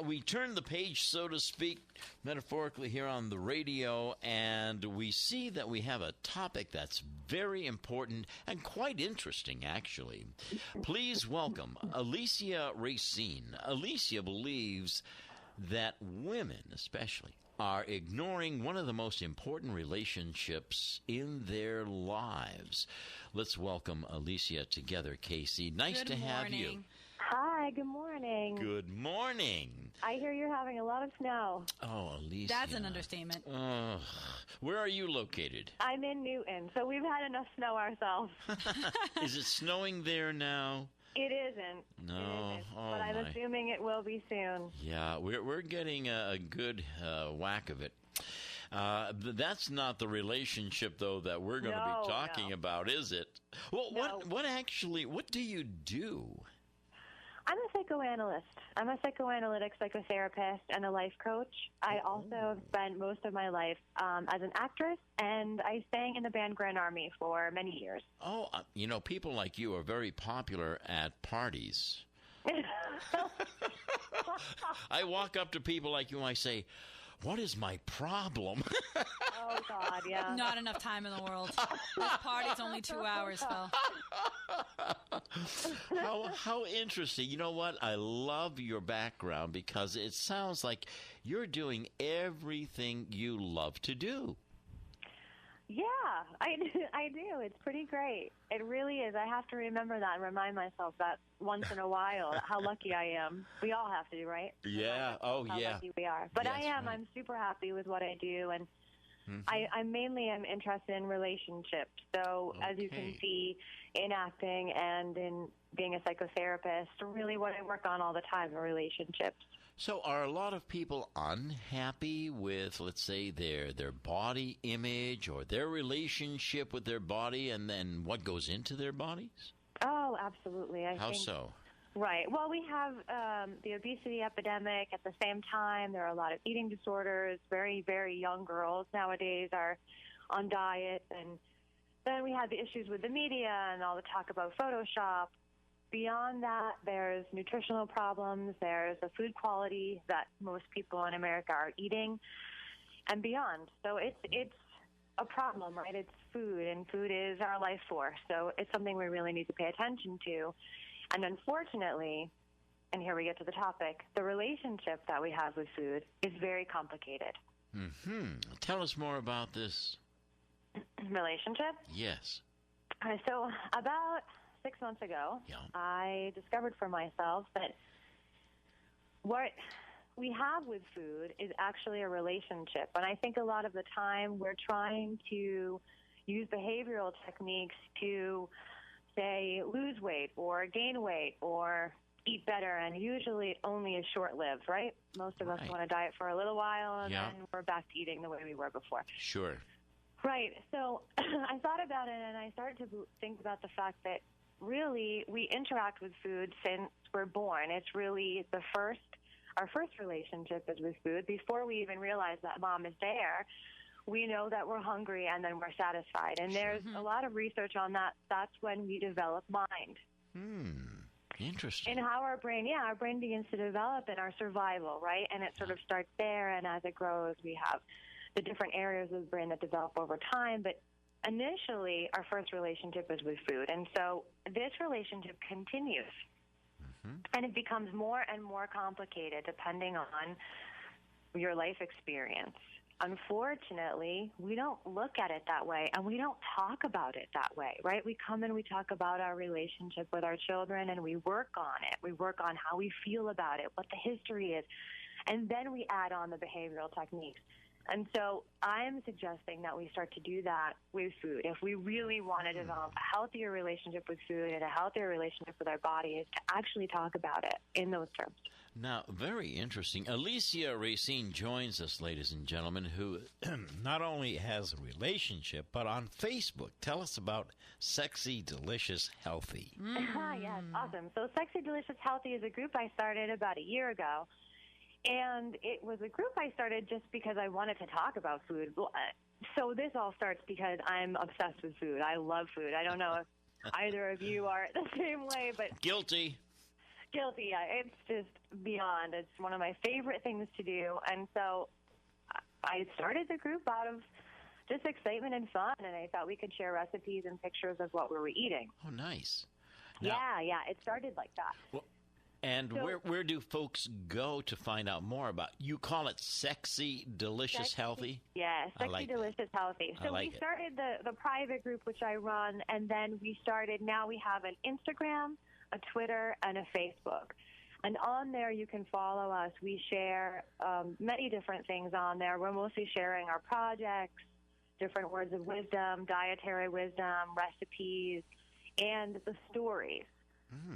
we turn the page, so to speak, metaphorically here on the radio, and we see that we have a topic that's very important and quite interesting, actually. Please welcome Alicia Racine. Alicia believes that women, especially, are ignoring one of the most important relationships in their lives. Let's welcome Alicia together, Casey. Nice to have you. Hi, good morning. Good morning. I hear you're having a lot of snow. Oh, Alicia. That's an understatement. Where are you located? I'm in Newton, so we've had enough snow ourselves. Is it snowing there now? It isn't. No. It isn't. But I'm assuming it will be soon. Yeah, we're getting a good whack of it. That's not the relationship, though, that we're going to be talking about, is it? Well, No. What do you do? I'm a psychoanalyst. I'm a psychoanalytic psychotherapist and a life coach. I also have spent most of my life as an actress, and I sang in the band Grand Army for many years. Oh, people like you are very popular at parties. I walk up to people like you and I say, what is my problem? Oh, God, yeah. Not enough time in the world. This party's only 2 hours, Phil. How interesting. You know what? I love your background because it sounds like you're doing everything you love to do. Yeah, I do. It's pretty great. It really is. I have to remember that and remind myself that once in a while, how lucky I am. We all have to, right? Yeah. Oh, how yeah. lucky we are. But Yes, I am. right. I'm super happy with what I do, and Mm-hmm. I mainly am interested in relationships. So as you can Okay. see in acting and in being a psychotherapist, really what I work on all the time are relationships. So are a lot of people unhappy with, let's say, their body image or their relationship with their body and then what goes into their bodies? Oh, absolutely. How so? Right. Well, we have the obesity epidemic. At the same time, there are a lot of eating disorders. Very, very young girls nowadays are on diets. And then we have the issues with the media and all the talk about Photoshop. Beyond that, there's nutritional problems. There's the food quality that most people in America are eating and beyond. So it's a problem, right? It's food, and food is our life force. So it's something we really need to pay attention to. And unfortunately, and here we get to the topic, the relationship that we have with food is very complicated. Mm-hmm. Tell us more about this. Relationship? Yes. So about 6 months ago, Yeah. I discovered for myself that what we have with food is actually a relationship. And I think a lot of the time we're trying to use behavioral techniques to, say, lose weight or gain weight or eat better, and usually it only is short-lived, right? Most of us Right. want to diet for a little while, and Yeah. then we're back to eating the way we were before. Sure. Right. So I thought about it, and I started to think about the fact that really we interact with food since we're born. It's really our first relationship is with food. Before we even realize that mom is there, we know that we're hungry and then we're satisfied. And there's a lot of research on that. That's when we develop mind. Interesting. And how our brain begins to develop in our survival, right? And it sort of starts there, and as it grows, we have the different areas of the brain that develop over time. But initially, our first relationship is with food. And so this relationship continues. And it becomes more and more complicated depending on your life experience. Unfortunately, we don't look at it that way, and we don't talk about it that way, right? We come and we talk about our relationship with our children, and we work on it. We work on how we feel about it, what the history is, and then we add on the behavioral techniques. And so I'm suggesting that we start to do that with food. If we really want to develop a healthier relationship with food and a healthier relationship with our body, is to actually talk about it in those terms. Now, very interesting. Alicia Racine joins us, ladies and gentlemen, who not only has a relationship, but on Facebook. Tell us about Sexy, Delicious, Healthy. Yes, awesome. So Sexy, Delicious, Healthy is a group I started about a year ago. And it was a group I started just because I wanted to talk about food. So this all starts because I'm obsessed with food. I love food. I don't know if either of you are the same way, but... Guilty. Yeah. It's just beyond. It's one of my favorite things to do. And so I started the group out of just excitement and fun, and I thought we could share recipes and pictures of what we were eating. Oh, nice. Now, yeah, it started like that. Well, and so, where do folks go to find out more about? You call it Sexy, Delicious, Healthy? Yeah, Sexy, Delicious, Healthy. So we started the private group, which I run, and then now we have an Instagram, a Twitter, and a Facebook. And on there, you can follow us. We share many different things on there. We're mostly sharing our projects, different words of wisdom, dietary wisdom, recipes, and the stories.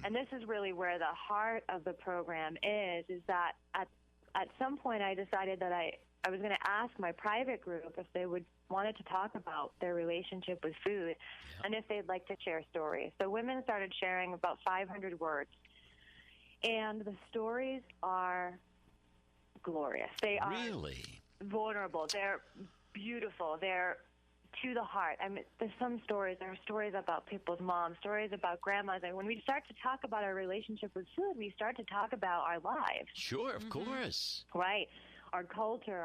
And this is really where the heart of the program is that at some point I decided that I was going to ask my private group if they wanted to talk about their relationship with food and if they'd like to share stories. So women started sharing about 500 words. And the stories are glorious. They are really vulnerable. They're beautiful. They're to the heart. I mean, there's some stories. There are stories about people's moms, stories about grandmas. And when we start to talk about our relationship with food, we start to talk about our lives. Sure, of course. Right. Our culture,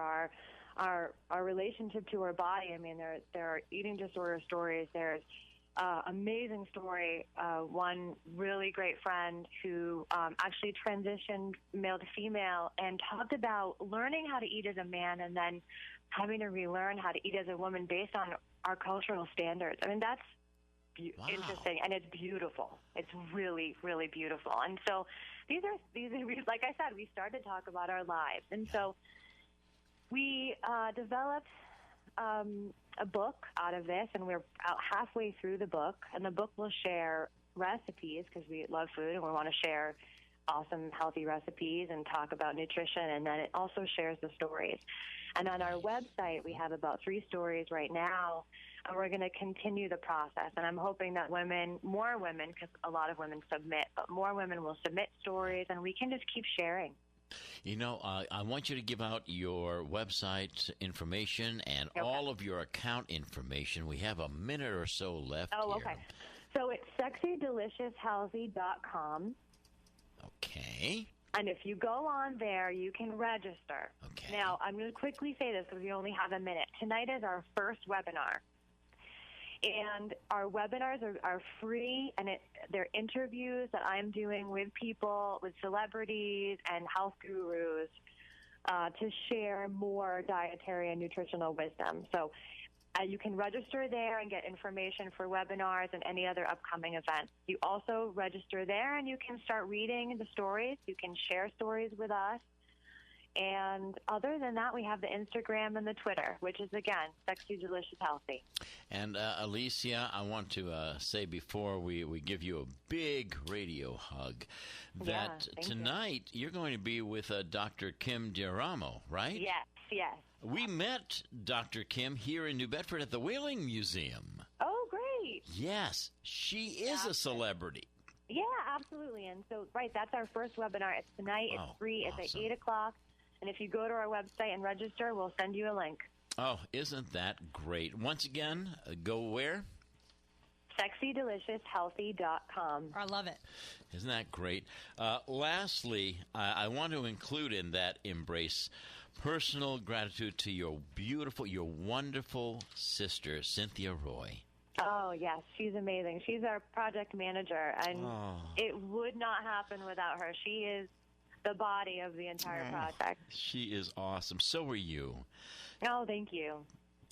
our relationship to our body. I mean, there are eating disorder stories. There's amazing story. One really great friend who actually transitioned male to female and talked about learning how to eat as a man and then having to relearn how to eat as a woman based on our cultural standards. I mean, that's interesting, and it's beautiful. It's really, really beautiful. And so these are, like I said, we started to talk about our lives. And so we developed a book out of this, and we're out halfway through the book. And the book will share recipes because we love food and we want to share awesome, healthy recipes and talk about nutrition. And then it also shares the stories. And on our website, we have about 3 stories right now, and we're going to continue the process. And I'm hoping that more women, because a lot of women submit, but more women will submit stories, and we can just keep sharing. You know, I want you to give out your website information and all of your account information. We have a minute or so left here. Okay. So it's sexydelicioushealthy.com. Okay. And if you go on there, you can register. Okay. Now, I'm going to quickly say this because we only have a minute. Tonight is our first webinar. And our webinars are free, and they're interviews that I'm doing with people, with celebrities and health gurus to share more dietary and nutritional wisdom. So you can register there and get information for webinars and any other upcoming events. You also register there, and you can start reading the stories. You can share stories with us. And other than that, we have the Instagram and the Twitter, which is, again, Sexy, Delicious, Healthy. And, Alicia, I want to say before we give you a big radio hug that tonight you're going to be with Dr. Kim Dioramo, right? Yes. We met Dr. Kim here in New Bedford at the Whaling Museum. Oh, great. Yes, she is a celebrity. Yeah, absolutely. And so, that's our first webinar. It's tonight. It's free. Awesome. It's at 8 o'clock. And if you go to our website and register, we'll send you a link. Oh, isn't that great? Once again, go where? SexyDeliciousHealthy.com. I love it. Isn't that great? Lastly, I want to include in that embrace personal gratitude to your wonderful sister, Cynthia Roy. Oh, yes. She's amazing. She's our project manager, and it would not happen without her. She is the body of the entire project. She is awesome. So are you. Oh, thank you.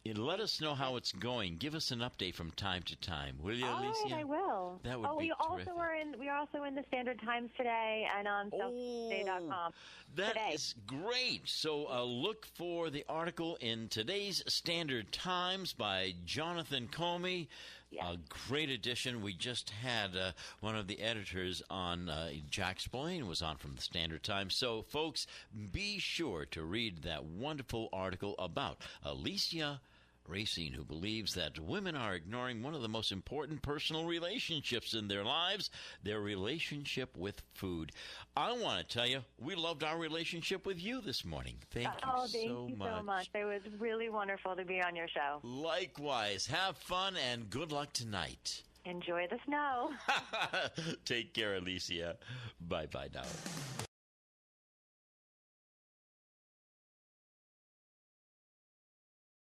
And let us know how it's going. Give us an update from time to time, will you, Alicia? All right, I will. That would be terrific. We are also in the Standard Times today and on selftoday.com. That is great. So look for the article in today's Standard Times by Jonathan Comey. Yes. A great edition. We just had one of the editors on, Jack Spillane was on from the Standard Times. So, folks, be sure to read that wonderful article about Alicia Racine, who believes that women are ignoring one of the most important personal relationships in their lives, their relationship with food. I want to tell you, we loved our relationship with you this morning. Thank you so much. It was really wonderful to be on your show. Likewise. Have fun and good luck tonight. Enjoy the snow. Take care, Alicia. Bye-bye now.